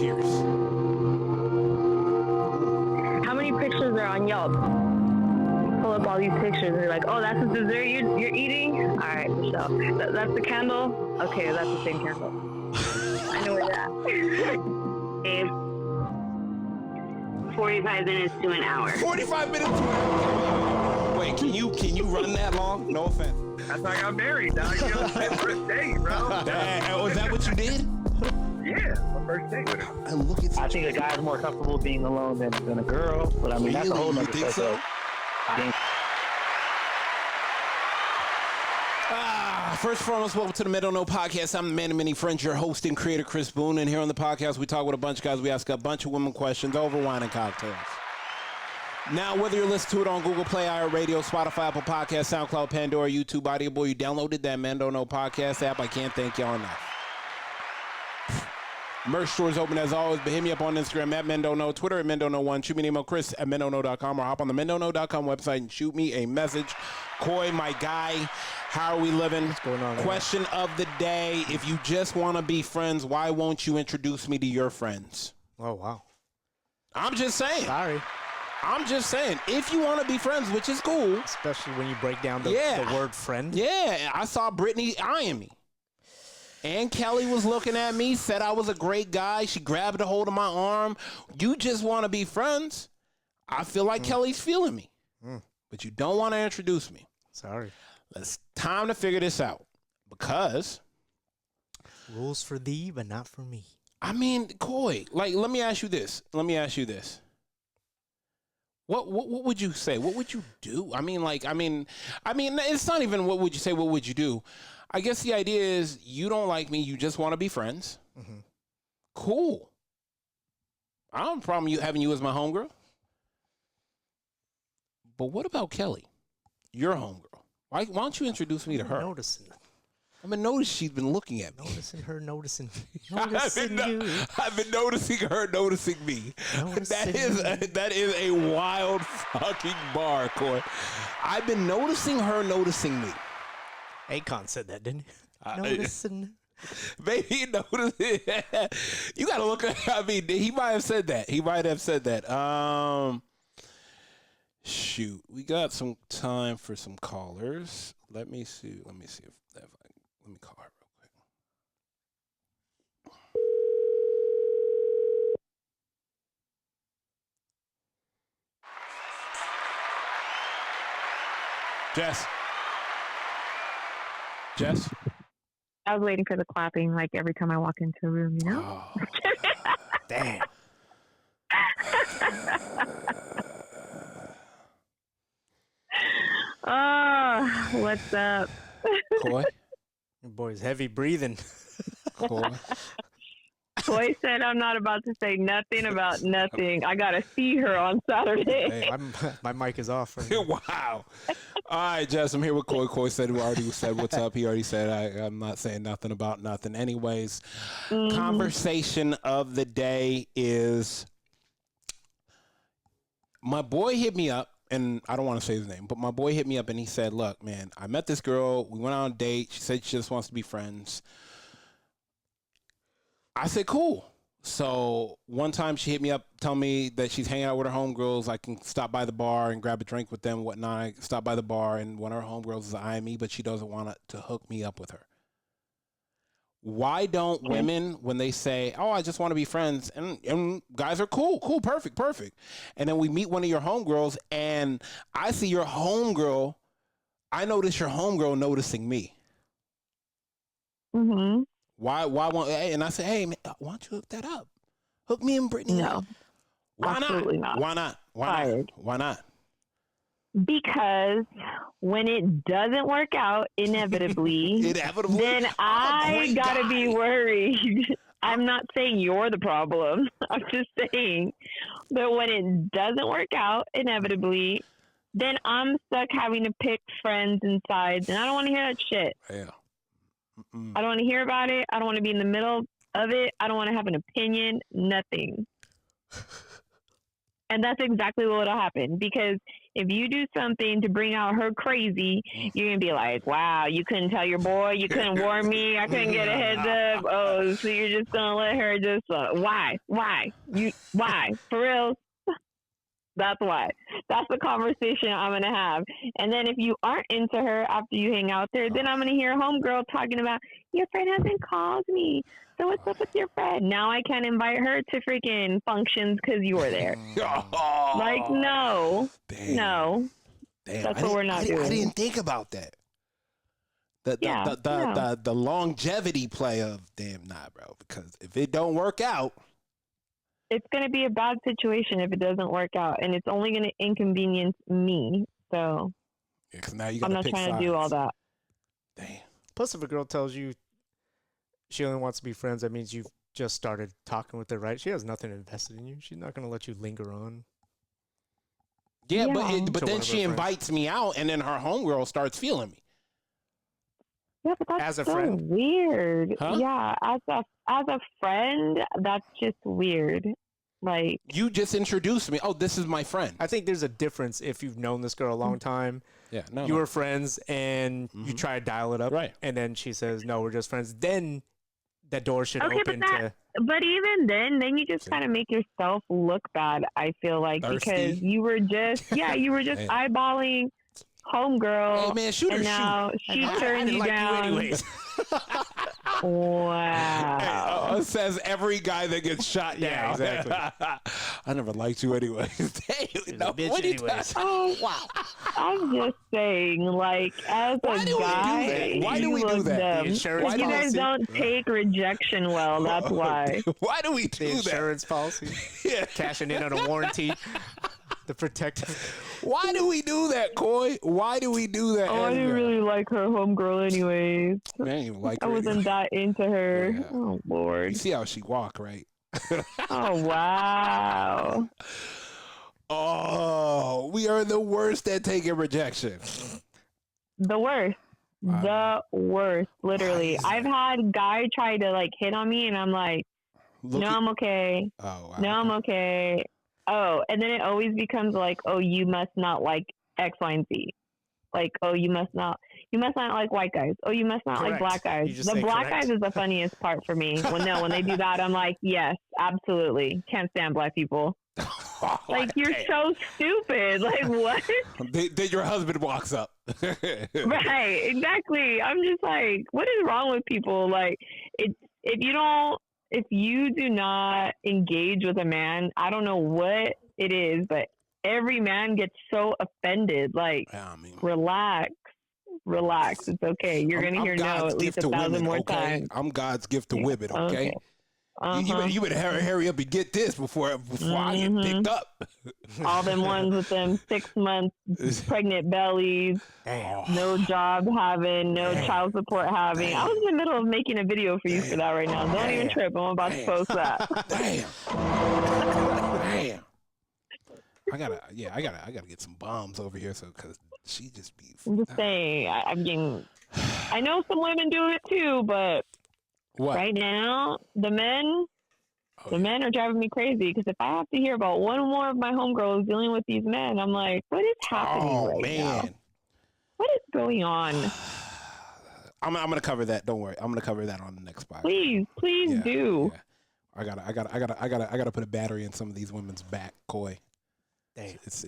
Cheers. How many pictures are on Yelp? Pull up all these pictures and you're like, oh, that's the dessert you're eating? All right, Michelle. That's the candle? Okay, that's the same candle. I know where you're at. 45 minutes to an hour. 45 minutes to an hour. Wait, can you run that long? No offense. That's how I got married, dog. You know, my first date, bro. Damn, was that what you did? Yeah, my first date with her. And look at I think a guy's more comfortable being alone than a girl, but I mean, that's a whole you nother think so? First and foremost, welcome to the Men Don't Know podcast. I'm the man of many friends, your host and creator, Chris Boone. And here on the podcast, we talk with a bunch of guys. We ask a bunch of women questions over wine and cocktails. Now, whether you're listening to it on Google Play, iHeartRadio, Spotify, Apple Podcasts, SoundCloud, Pandora, YouTube, Audio Boy, you downloaded that Men Don't Know podcast app, I can't thank y'all enough. Merch store is open as always, but hit me up on Instagram at Men Don't Know, Twitter at Men Don't Know 1, shoot me an email, Chris at mendontknow.com, or hop on the mendontknow.com website and shoot me a message. Coy, my guy, how are we living? What's going on? Question of the day: if you just want to be friends, why won't you introduce me to your friends? Oh, wow. I'm just saying. Sorry. I'm just saying, if you want to be friends, which is cool. Especially when you break down the word friend. Yeah, I saw Brittany eyeing me. And Kelly was looking at me, said I was a great guy. She grabbed a hold of my arm. You just want to be friends. I feel like Kelly's feeling me. But you don't want to introduce me. Sorry. It's time to figure this out. Because rules for thee, but not for me. I mean, Coy, like, let me ask you this. What would you say? What would you do? I mean, it's not even what would you say, what would you do? I guess the idea is you don't like me, you just want to be friends. Mm-hmm. Cool. I don't have a problem having you as my homegirl. But what about Kelly? Your homegirl. Why don't you introduce me to her? Noticing. I've been noticing she's been looking at me. Noticing her, noticing you. I've been noticing her, noticing me. That is a wild fucking bar, Coy. I've been noticing her, noticing me. Akon said that, didn't he? Noticing. Maybe you noticed it. You gotta look at. I mean, he might have said that. Shoot, we got some time for some callers. Let me see if let me call her real quick. Jess. I was waiting for the clapping like every time I walk into a room, you know? Oh, damn. Oh, what's up? Coy? Your boy's heavy breathing. Coy? Coy said I'm not about to say nothing about nothing. I got to see her on Saturday. Hey, my mic is off. Right now. Wow. All right, Jess, I'm here with Coy. Coy said what's up. He already said I'm not saying nothing about nothing. Anyways, conversation of the day is my boy hit me up. And I don't want to say his name, but my boy hit me up and he said, look, man, I met this girl. We went on a date. She said she just wants to be friends. I said, cool. So one time she hit me up, telling me that she's hanging out with her homegirls. I can stop by the bar and grab a drink with them and whatnot. I stop by the bar and one of her homegirls is eyeing me, but she doesn't want to hook me up with her. Why don't women, when they say, oh, I just want to be friends, and guys are cool, perfect. And then we meet one of your homegirls and I see your homegirl, I notice your homegirl noticing me. Mm-hmm. Why won't, and I say, hey, man, why don't you hook that up? Hook me and Brittany. No. Why absolutely not? Why not? Because when it doesn't work out, inevitably, then I gotta be worried. I'm not saying you're the problem. I'm just saying that when it doesn't work out, inevitably, then I'm stuck having to pick friends and sides, and I don't want to hear that shit. Yeah. I don't want to hear about it. I don't want to be in the middle of it. I don't want to have an opinion. Nothing. And that's exactly what'll happen. Because if you do something to bring out her crazy, you're gonna be like, "Wow, you couldn't tell your boy, you couldn't warn me, I couldn't get a heads up." Oh, so you're just gonna let her just why for real? That's why. That's the conversation I'm gonna have. And then if you aren't into her after you hang out there, then I'm gonna hear homegirl talking about your friend hasn't called me. So what's up with your friend? Now I can't invite her to freaking functions because you were there. Like no, Damn. no. Damn. That's what we're not doing. I didn't think about that. The longevity play of damn bro. Because if it don't work out, it's going to be a bad situation if it doesn't work out, and it's only going to inconvenience me. So now you I'm not trying to do all that. Damn. Plus, if a girl tells you she only wants to be friends, that means you've just started talking with her, right? She has nothing invested in you. She's not going to let you linger on. Yeah. But then she invites me out, and then her homegirl starts feeling me. Yeah, but that's as a so friend? weird. Huh? Yeah, as a friend, that's just weird. Like you just introduced me. Oh, this is my friend. I think there's a difference if you've known this girl a long time. Yeah, you were friends, and you try to dial it up, right? And then she says, "No, we're just friends." Then that door should open to. But even then you just kind of make yourself look bad. I feel like thirsty? Because you were just eyeballing homegirl. Hey man, shoot her, and now she turned you down. You anyways. Wow. Hey, it says every guy that gets shot down. Yeah, exactly. I never liked you anyway. Damn, no, bitch what anyways. Oh wow! I'm just saying, like, as Why a do we do guy, that? Why do we you do look that? dumb. The insurance Like, you guys policy. don't take rejection well. That's why. Why do we do The that? insurance policy, Yeah. cashing in on a warranty, the protective. Why do we do that, Coy? Why do we do that? Oh, I didn't really like her homegirl, anyways. I didn't even like I her. wasn't that into her. Yeah. Oh You Lord. see how she walk, right? Oh wow. Oh, we are the worst at taking rejection. The worst. Wow. The worst. Literally. Why is I've had guy try to like hit on me, and I'm like, Look no, at- I'm okay. Oh, wow. No, I'm okay. Oh, and then it always becomes like, oh, you must not like X, Y, and Z. Like, oh, you must not like white guys. Oh, you must not Correct. like black You guys. just The say black correct. guys is the funniest part for me. When they do that, I'm like, yes, absolutely. Can't stand black people. Like, you're so stupid. Like, what? Then your husband walks up. Right, exactly. I'm just like, what is wrong with people? Like, if you do not engage with a man, I don't know what it is, but every man gets so offended. Like, Yeah, I mean, relax. It's okay. You're going to hear no God's at least gift to 1,000 women, more okay? times. I'm God's gift to women, okay? You better hurry up and get this before I get picked up. All them ones with them 6 months pregnant bellies, no job having, no child support having. I was in the middle of making a video for you for that right now. Don't even trip. I'm about to post that. Damn. I gotta get some bombs over here, because she just be. I'm just saying. I know some women do it too, but What? right now the men are driving me crazy, because if I have to hear about one more of my homegirls dealing with these men, I'm like, what is happening right now? What is going on? I'm gonna cover that. Don't worry. I'm gonna cover that on the next spot. Please do. Yeah. I gotta put a battery in some of these women's back, Coy. It's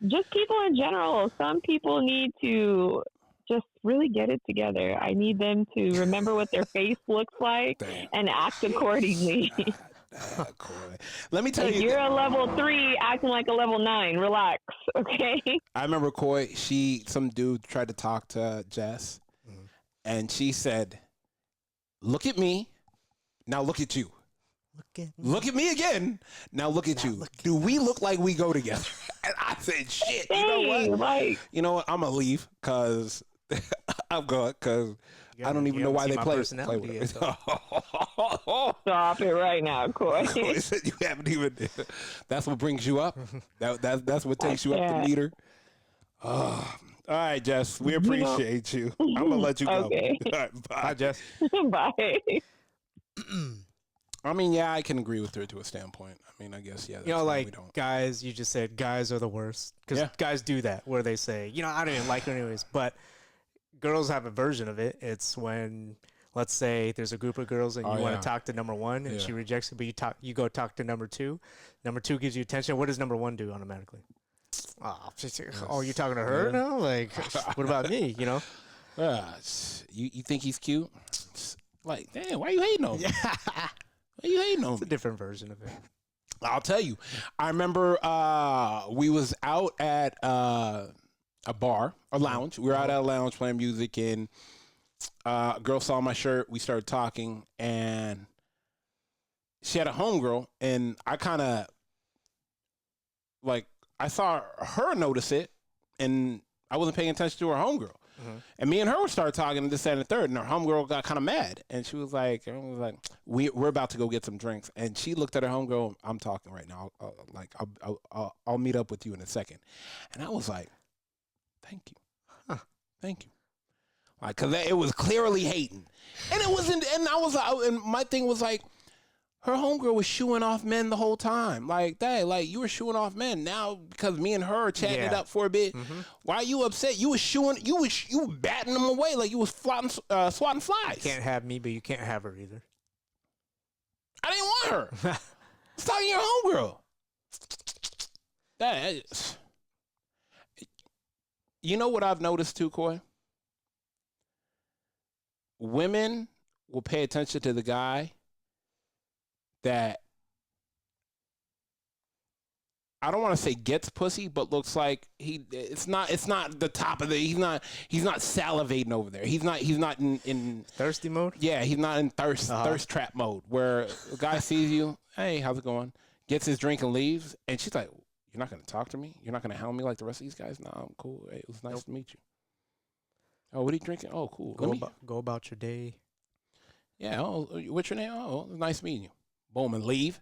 just people in general. Some people need to just really get it together. I need them to remember what their face looks like and act accordingly. Coy. Let me tell you. You're a level 3 acting like a level 9. Relax, okay? I remember Coy. Some dude tried to talk to Jess, and she said, "Look at me, now look at you. Look at me again. Now look at you. Do we look like we go together?" And I said, "Shit. You know what? You know what? I'm gonna leave because I'm going because I don't even know why they play with it." Stop it right now, Coy. Coy said you haven't even. That's what brings you up. That's what takes you up the meter. All right, Jess. We appreciate you. I'm gonna let you go. Okay. All right, bye, Jess. Bye. I mean, yeah, I can agree with her to a standpoint. I mean, I guess, yeah. That's You know, why like we don't. guys, you just said guys are the worst because Yeah. guys do that where they say, I don't even like her anyways. But girls have a version of it. It's when, let's say, there's a group of girls and you want to talk to number one and she rejects it, but you go talk to number two. Number two gives you attention. What does number one do automatically? Oh, you're talking to her now? Like, what about me? You think he's cute? Like, damn, why you hating on me? Why you hating on It's me? a different version of it. I'll tell you. I remember we was out at a bar, a lounge. We were out at a lounge playing music, and a girl saw my shirt. We started talking, and she had a homegirl, and I kind of, like, I saw her notice it, and I wasn't paying attention to her homegirl. And me and her started talking, and this, that, and the third, and her homegirl got kind of mad, and she was like, we're about to go get some drinks, and she looked at her homegirl. I'm talking right now. I'll meet up with you in a second, and I was like, thank you, thank you, like, cause it was clearly hating, and it wasn't, and and my thing was like, her homegirl was shooing off men the whole time. Like, that, like, you were shooing off men. Now, because me and her are chatting it up for a bit, why are you upset? You were batting them away like you was swatting flies. You can't have me, but you can't have her either. I didn't want her. It's talking to your homegirl. That is. You know what I've noticed too, Coy? Women will pay attention to the guy that, I don't want to say gets pussy, but looks like it's not the top of the, he's not salivating over there. He's not in thirsty mode? Yeah, he's not in thirst trap mode where the guy sees you, hey, how's it going? Gets his drink and leaves, and she's like, you're not going to talk to me? You're not going to hound me like the rest of these guys? No, I'm cool. Hey, it was nice to meet you. Oh, what are you drinking? Oh, cool. Go about your day. Yeah, oh, what's your name? Oh, it was nice meeting you. Boom, and leave.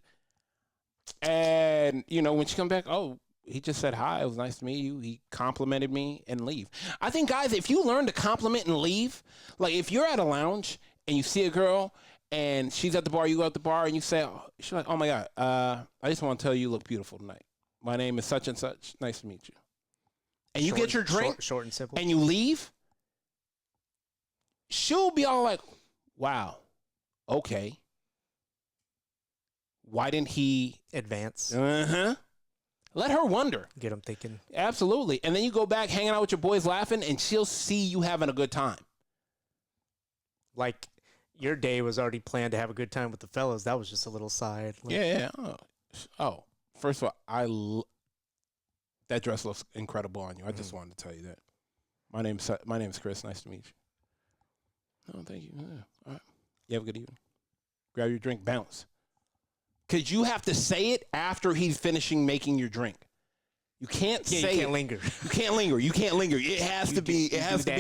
And, when she come back, oh, he just said hi. It was nice to meet you. He complimented me and leave. I think, guys, if you learn to compliment and leave, like if you're at a lounge and you see a girl and she's at the bar, you go at the bar and you say, she's like, oh my God, I just want to tell you look beautiful tonight. My name is such and such. Nice to meet you. And you get your drink short and simple, and you leave. She'll be all like, wow, okay. Why didn't he advance? Let her wonder. Get him thinking. Absolutely. And then you go back hanging out with your boys laughing, and she'll see you having a good time. Like your day was already planned to have a good time with the fellas. That was just a little side. Like, yeah. Oh, first of all, that dress looks incredible on you. I just wanted to tell you that. My name's Chris. Nice to meet you. Oh, thank you. Yeah. All right. You have a good evening. Grab your drink, bounce. Because you have to say it after he's finishing making your drink. You can't say you can't linger. You can't linger. You can't linger. It has to be. It has to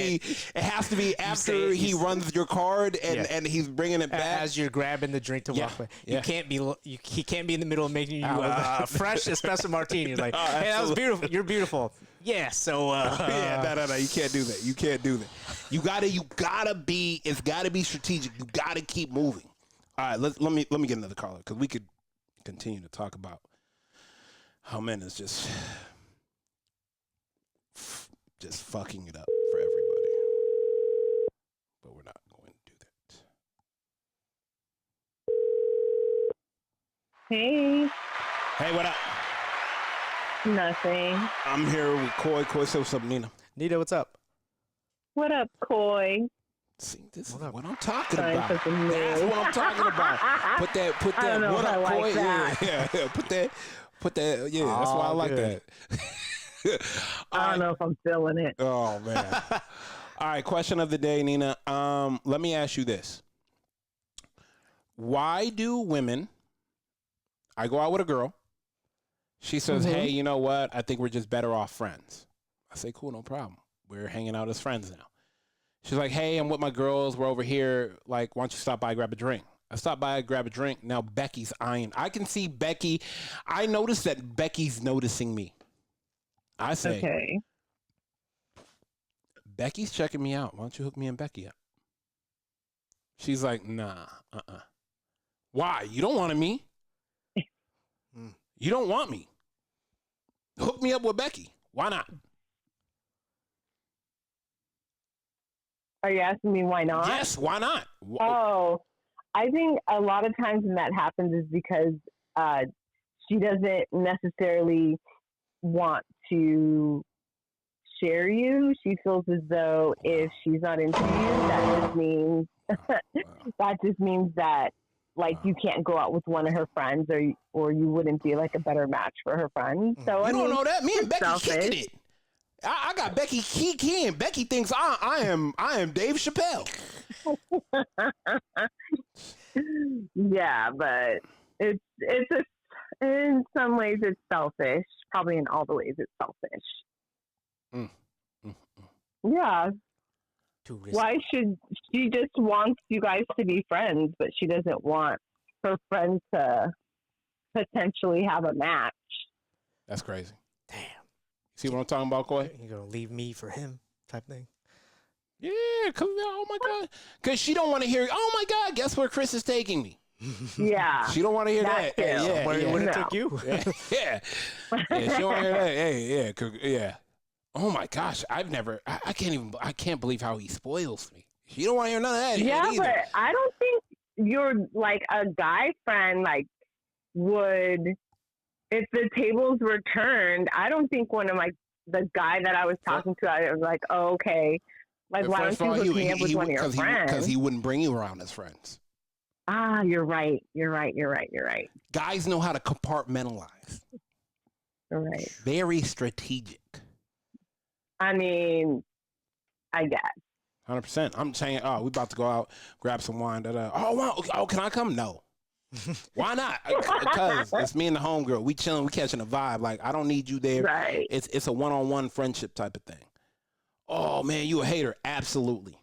be after he runs your card and he's bringing it back as you're grabbing the drink to walk away. You can't be. He can't be in the middle of making you a fresh espresso martini. You're like, hey, that was beautiful. You're beautiful. Yeah. So no. You can't do that. You can't do that. You gotta be. It's gotta be strategic. You gotta keep moving. All right. Let me get another caller because we could continue to talk about how men is just fucking it up for everybody. But we're not going to do that. Hey. Hey, what up? Nothing. I'm here with Coy. Coy, say what's up, Nina. Nita, what's up? What up, Coy? See, this is what I'm talking about. That's That's what I'm talking about. Put that. I don't know what if up, I like Coy? that. Yeah. Put that. Yeah, that's why I like good. that. I don't know if I'm feeling it. Oh man. All right, question of the day, Nina. Let me ask you this. Why do women, I go out with a girl, she says, hey, you know what? I think we're just better off friends. I say, cool, no problem. We're hanging out as friends now. She's like, hey, I'm with my girls. We're over here. Like, why don't you stop by, grab a drink? I stop by, grab a drink. Now Becky's eyeing. I can see Becky. I noticed that Becky's noticing me. I say, Okay. Becky's checking me out. Why don't you hook me and Becky up? She's like, nah, Why? You don't want me. You don't want me. Hook me up with Becky. Why not? Are you asking me why not? Yes, why not? Oh, I think a lot of times when that happens is because she doesn't necessarily want to share you. She feels as though if she's not into you, that just means that like you can't go out with one of her friends, or you wouldn't be like a better match for her friends. So you don't know that. Me and Becky selfish. kicking it. I got Becky key and Becky thinks I am Dave Chappelle. Yeah, but it's in some ways it's selfish. Probably in all the ways it's selfish. Yeah. Why should she just wants you guys to be friends, but she doesn't want her friends to potentially have a match? That's crazy. Damn. See what I'm talking about, Coy? You gonna leave me for him type thing? Yeah, cause oh my god, cause she don't want to hear. Oh my god, guess where Chris is taking me? Yeah, she don't want to hear that. Too. Yeah, where it took you? Yeah, she don't want to hear that. Hey, yeah. Oh my gosh, I can't believe how he spoils me. She don't want to hear none of that. Yeah, but I don't think you're like a guy friend like would. If the tables were turned, I don't think the guy that I was talking to, I was like, oh, okay. Like, why don't you hook me up with one of your friends? Because he wouldn't bring you around as friends. Ah, you're right. Guys know how to compartmentalize. You're right. Very strategic. I mean, I guess. 100%. I'm saying, oh, we about to go out, grab some wine. Oh, wow. Oh, can I come? No. Why not? Because it's me and the homegirl. We chilling. We catching a vibe. Like, I don't need you there. Right. It's a one-on-one friendship type of thing. Oh, man, you a hater. Absolutely.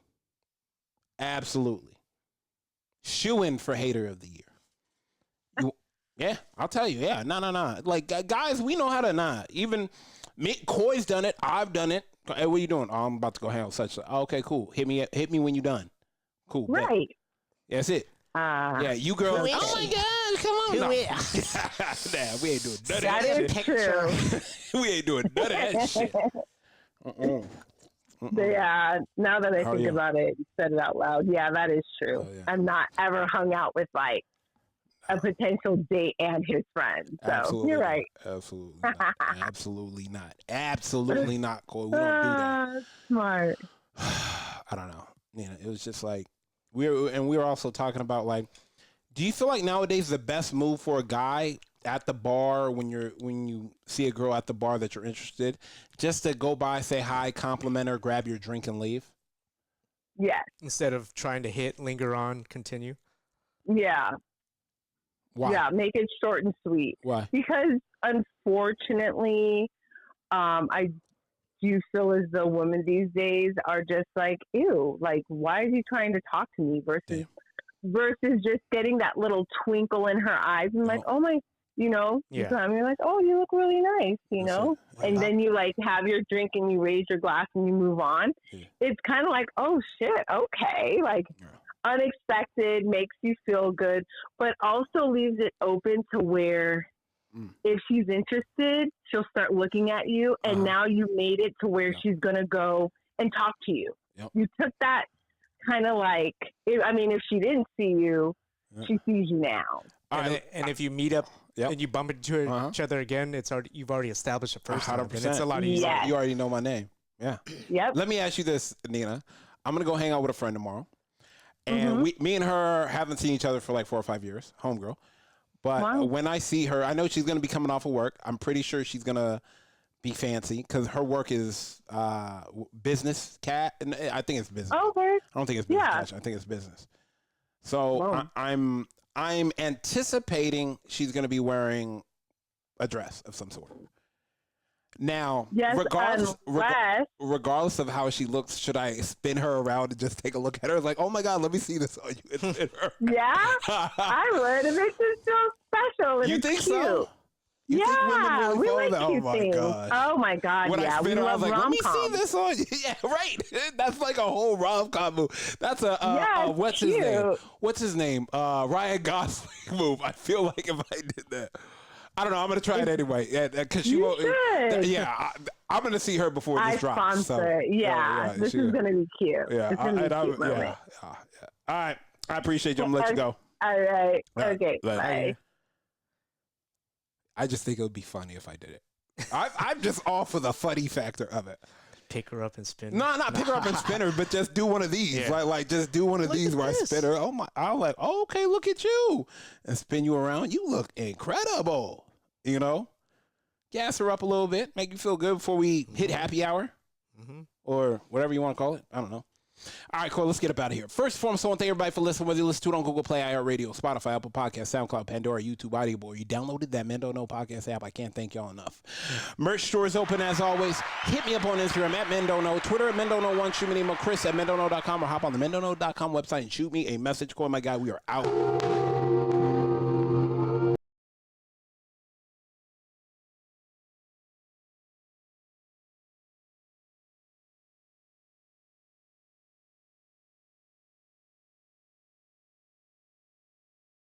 Shoo-in for hater of the year. Yeah, I'll tell you. Yeah, no. Like, guys, we know how to Even me, Coy's done it. I've done it. Hey, what are you doing? Oh, I'm about to go hang out such. Oh, okay, cool. Hit me when you're done. Cool. Right. Yeah, that's it. Yeah, you girl. Okay. Oh my God, come on. Nah, we ain't doing none of that shit. That is true. We ain't doing none of that shit. Yeah, now that I think about it, you said it out loud. Yeah, that is true. Yeah. I'm not ever hung out with like a potential date and his friend. So Absolutely you're right. Absolutely not. Absolutely not, Cole. We don't do that. Smart. I don't know. It was just like we were also talking about like, do you feel like nowadays the best move for a guy at the bar when you see a girl at the bar that you're interested, just to go by, say hi, compliment her, grab your drink, and leave? Yes. Instead of trying to linger on, continue. Yeah. Why? Yeah, make it short and sweet. Why? Because unfortunately, I do feel as though women these days are just like, ew, like, why is he trying to talk to me versus just getting that little twinkle in her eyes and like, oh my, Yeah. you're like, oh, you look really nice, and then you like have your drink and you raise your glass and you move on. Yeah. It's kind of like, oh shit, okay, like unexpected, makes you feel good, but also leaves it open to where if she's interested, she'll start looking at you, and now you made it to where she's gonna go and talk to you. Yep. You took that kind of like, if she didn't see you, she sees you now. And if you meet up and you bump into each other again, you've already established it first time. 100%. And it's a lot easier. Yes. You already know my name. Yeah. Yep. Let me ask you this, Nina. I'm gonna go hang out with a friend tomorrow, and me and her haven't seen each other for like 4 or 5 years. Homegirl. But when I see her, I know she's going to be coming off of work. I'm pretty sure she's going to be fancy because her work is business cat. And I think it's business. Okay. I don't think it's business cash. I think it's business. So I'm anticipating she's going to be wearing a dress of some sort. Now, regardless of how she looks, should I spin her around and just take a look at her? Like, oh my God, let me see this on you. And spin her. Yeah, I would. It makes it so special. And You think so? You think women Yeah, really we fall like in love? cute Oh my things. gosh. Oh my god, When I yeah, we spin her, I love was like, let me see rom-coms. this on. Yeah, right. That's like a whole rom-com move. That's Yeah, it's what's his cute. name? What's his name? Ryan Gosling move. I feel like if I did that, I don't know. I'm gonna try it anyway. Yeah, because she You won't. should. Yeah, I'm gonna see her before this I drops. sponsor. So, yeah, this is gonna be cute. Yeah, it's gonna be a cute moment. yeah. All right, I appreciate you. I'm gonna let you go. All right. All right, Okay. later. Bye. I just think it would be funny if I did it. I'm just all for the funny factor of it. Pick her up and spin her. No, not pick her up and spin her, but just do one of these. Yeah. Like just do one of Look these at where this. I spin her. Oh my! I'm like, oh, okay, look at you, and spin you around. You look incredible. You know, gas her up a little bit, make you feel good before we hit happy hour, or whatever you want to call it. I don't know. All right, cool. Let's get up out of here. First and foremost, I want to thank everybody for listening. Whether you listen to it on Google Play, iHeartRadio, Spotify, Apple Podcasts, SoundCloud, Pandora, YouTube, Audible, or you downloaded that Men Don't Know podcast app, I can't thank y'all enough. Merch store is open as always. Hit me up on Instagram at Men Don't Know, Twitter at Men Don't Know 1. Shoot me an email, Chris at MenDon'tKnow.com, or hop on the MenDon'tKnow.com website and shoot me a message. Call my guy. We are out.